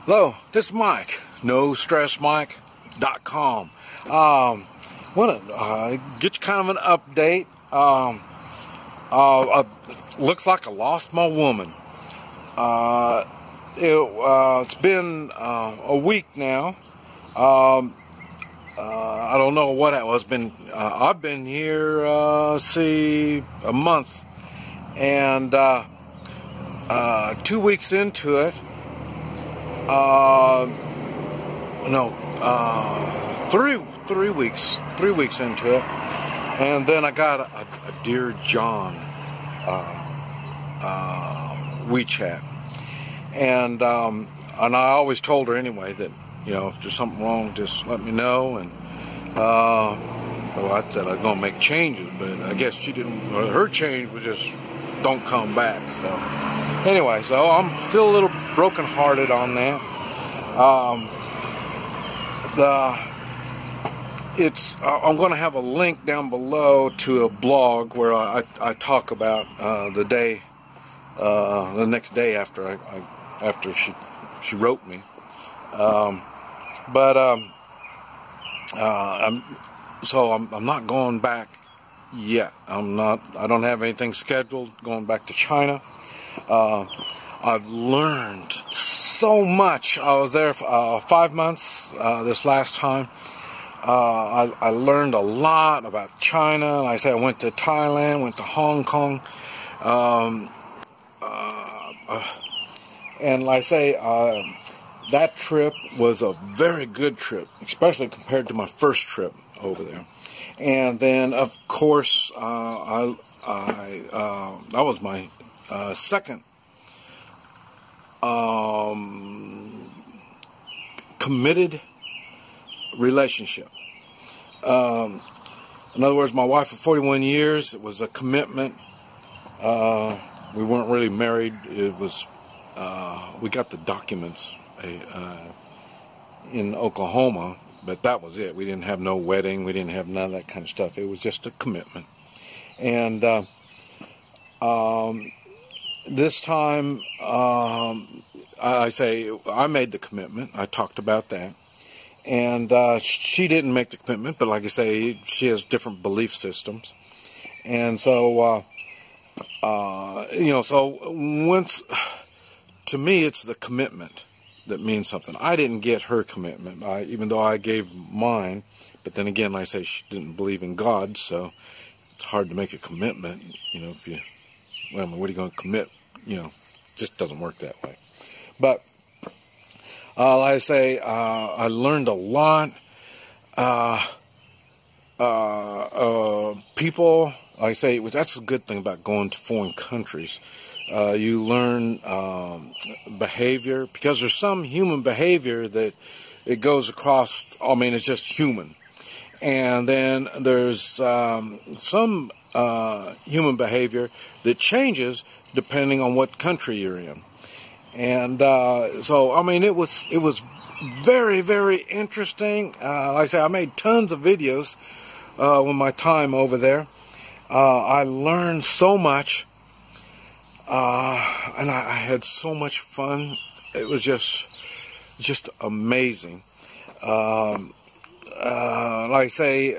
Hello, this is Mike, NoStressMike.com. Want to get you kind of an update. Looks like I lost my woman. It's been a week now. I don't know what it was. I've been here, a month, and 2 weeks into it. Three weeks into it, and then I got a Dear John WeChat, and I always told her anyway that, you know, if there's something wrong, just let me know. And well, I said I was gonna make changes, but I guess she didn't. Her change was just don't come back. So anyway, so I'm still a little broken-hearted on that. I'm going to have a link down below to a blog where I talk about the next day after she wrote me. I'm not going back yet. I don't have anything scheduled going back to China. I've learned so much. I was there for 5 months this last time. I learned a lot about China. Like I said, I went to Thailand, went to Hong Kong, and like I say, that trip was a very good trip, especially compared to my first trip over there. And then, of course, that was my second committed relationship. In other words, my wife for 41 years, it was a commitment. We weren't really married. It was, we got the documents in Oklahoma, but that was it. We didn't have no wedding. We didn't have none of that kind of stuff. It was just a commitment. And this time, I made the commitment. I talked about that. And she didn't make the commitment, but like I say, she has different belief systems. And so, to me, it's the commitment that means something. I didn't get her commitment, even though I gave mine. But then again, like I say, she didn't believe in God, so it's hard to make a commitment. You know, if you, well, what are you going to commit? You know, it just doesn't work that way. But like I say, I learned a lot. People, like I say, that's a good thing about going to foreign countries. You learn behavior, because there's some human behavior that it goes across. I mean, it's just human. And then there's some human behavior that changes depending on what country you're in. And so, I mean, it was very, very interesting. Like I say, I made tons of videos with my time over there. I learned so much, and I had so much fun. It was just amazing. Like I say,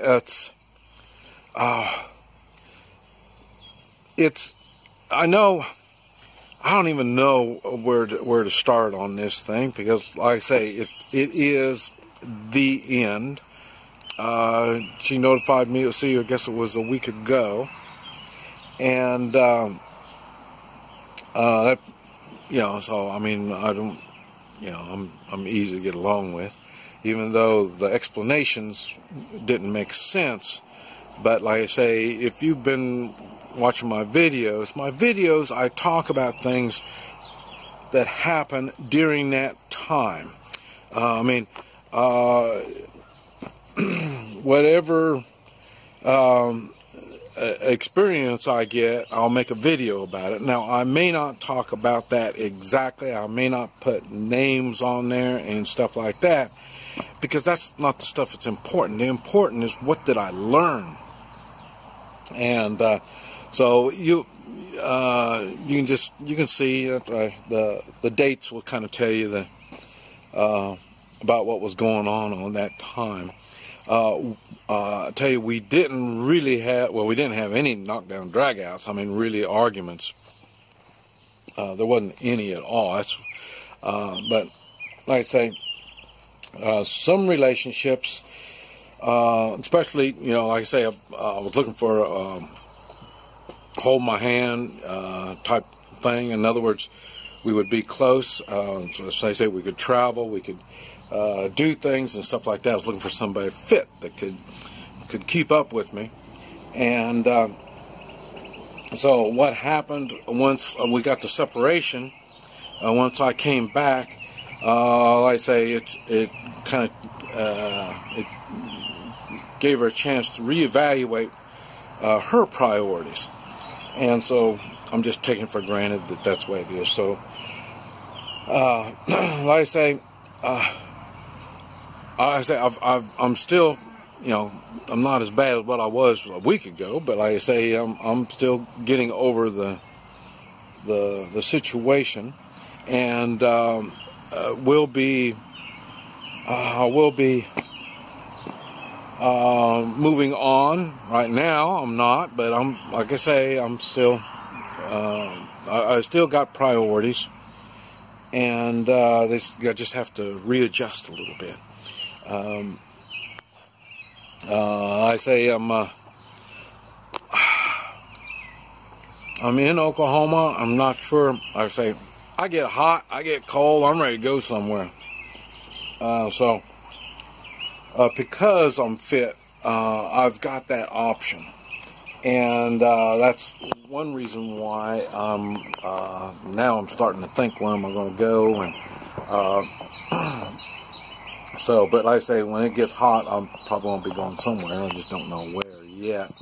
I don't even know where to start on this thing, because, like I say, it is the end. She notified me. I guess it was a week ago, and that, you know. So I mean, I don't, you know, I'm easy to get along with, even though the explanations didn't make sense. But like I say, if you've been watching my videos, I talk about things that happen during that time. I mean, whatever experience I get, I'll make a video about it. Now, I may not talk about that exactly. I may not put names on there and stuff like that, because that's not the stuff that's important. The important is, what did I learn? And so you can see that the dates will kind of tell you about what was going on that time. I tell you, we didn't really have, well, we didn't have any knockdown dragouts. I mean, really arguments. There wasn't any at all. But like I say, some relationships, especially, you know, like I say, I was looking for hold my hand type thing. In other words, we would be close. So as I say, we could travel, we could do things and stuff like that. I was looking for somebody fit that could keep up with me. And so what happened once we got the separation, once I came back, like I say, it kind of it gave her a chance to reevaluate her priorities. And so I'm just taking for granted that that's the way it is. So like I say, I'm still, you know, I'm not as bad as what I was a week ago, but like I say, I'm still getting over the situation, and will be moving on. Right now, I'm not, but I'm, like I say, I'm still, I still got priorities, and I just have to readjust a little bit. I say I'm in Oklahoma. I'm not sure. I say I get hot, I get cold, I'm ready to go somewhere. So because I'm fit, I've got that option, and that's one reason why now I'm starting to think, where am I going to go? And so, but like I say, when it gets hot, I'm probably going to be going somewhere. I just don't know where yet.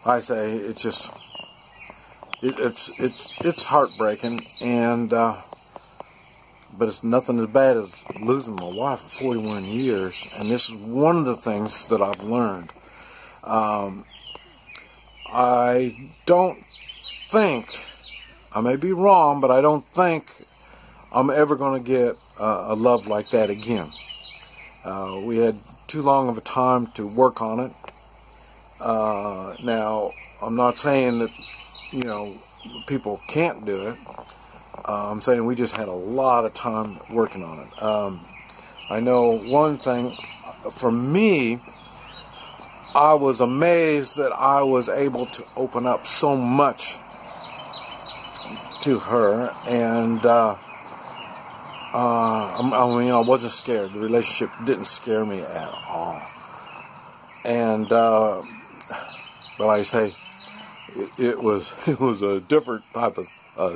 I say it's just it's heartbreaking, and but it's nothing as bad as losing my wife for 41 years. And this is one of the things that I've learned. I don't think, I may be wrong, but I don't think I'm ever going to get a love like that again. We had too long of a time to work on it. Now, I'm not saying that, you know, people can't do it. I'm saying we just had a lot of time working on it. I know one thing, for me, I was amazed that I was able to open up so much to her, and I mean, I wasn't scared. The relationship didn't scare me at all. And but like I say, it was a different type of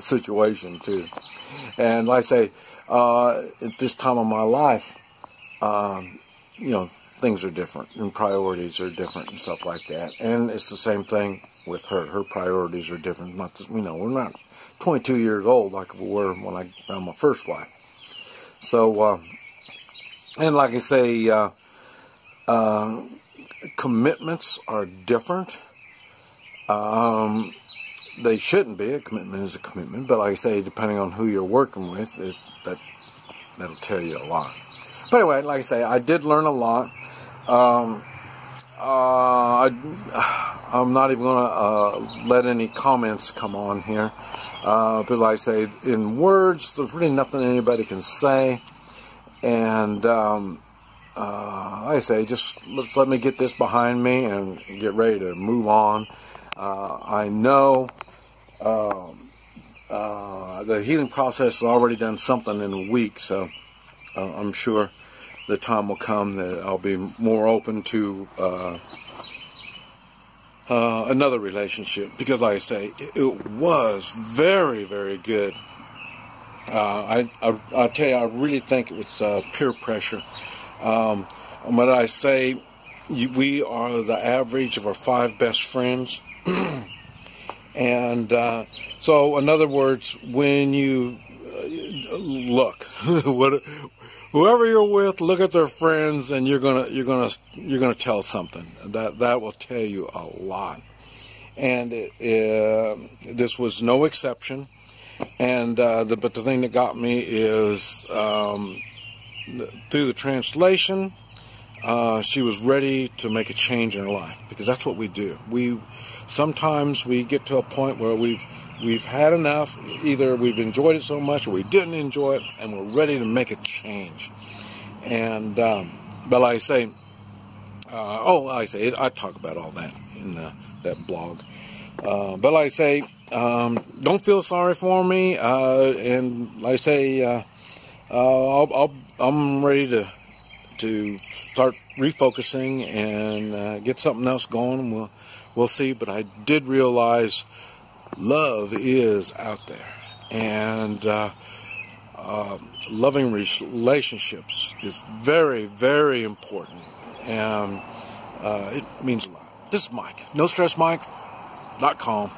situation too. And like I say, at this time of my life, you know, things are different and priorities are different and stuff like that. And it's the same thing with her. Her priorities are different. Not just, you know, we're not 22 years old like we were when I found my first wife. So, and like I say, commitments are different. They shouldn't be. A commitment is a commitment, but like I say, depending on who you're working with, that'll tell you a lot. But anyway, like I say, I did learn a lot. I'm not even going to let any comments come on here. But like I say, in words, there's really nothing anybody can say. And like I say, just let me get this behind me and get ready to move on. I know the healing process has already done something in a week, so I'm sure the time will come that I'll be more open to another relationship, because like I say, it was very, very good. I tell you, I really think it was peer pressure. When I say we are the average of our 5 best friends, and so in other words, when you look, whoever you're with, look at their friends, and you're gonna tell something that will tell you a lot. and this was no exception. And but the thing that got me is through the translation, she was ready to make a change in her life, because that's what we do. Sometimes we get to a point where we've had enough. Either we've enjoyed it so much or we didn't enjoy it, and we're ready to make a change. And but like I say, I talk about all that in that blog. But like I say, don't feel sorry for me. And like I say, I'm ready to start refocusing and get something else going. We'll see. But I did realize love is out there, and loving relationships is very, very important, and it means a lot. This is Mike, NoStressMike.com.